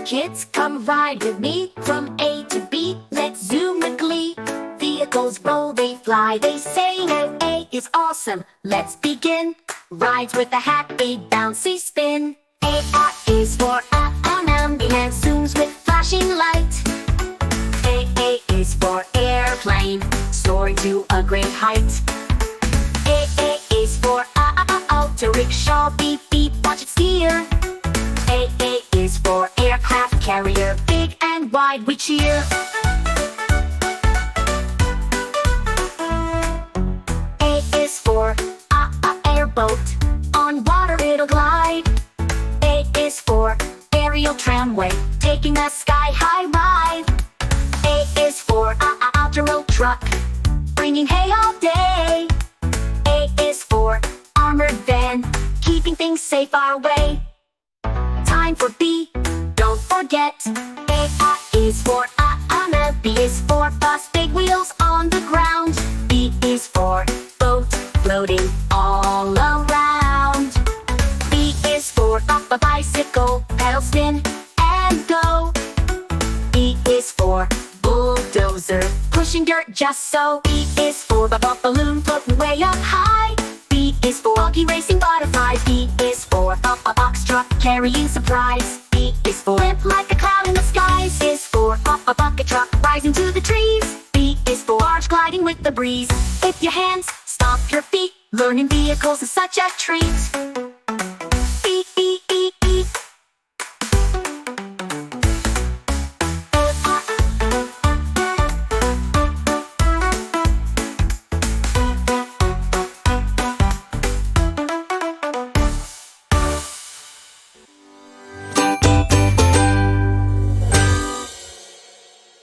kids, come ride with me from A to B. Let's zoom with glee. Vehicles roll, they fly, they say A is awesome. Let's begin. Rides with a happy bouncy spin. A is for an ambulance, zooms with flashing light. A is for airplane, soaring to a great height. A is for auto rickshaw, beep beep, watch it steer. A is for aircraft carrier, big and wide we cheer. A is for airboat, on water it'll glide. A is for aerial tramway, taking a sky-high ride. A is for out-road truck, bringing hay all day. A is for armored van, keeping things safe our way. Time for B, don't forget. A is for Anna, B is for bus, big wheels on the ground. B is for boat, floating all around. B is for a bicycle, pedal spin and go. B is for bulldozer, pushing dirt just so. B is for the balloon floating way up high. B is for buggy racing butterfly. B is for a box truck carrying supplies. B is for limp like a cloud in the skies. Is for a bucket truck rising to the trees. B is for barge gliding with the breeze. If your hands, stomp your feet, learning vehicles is such a treat.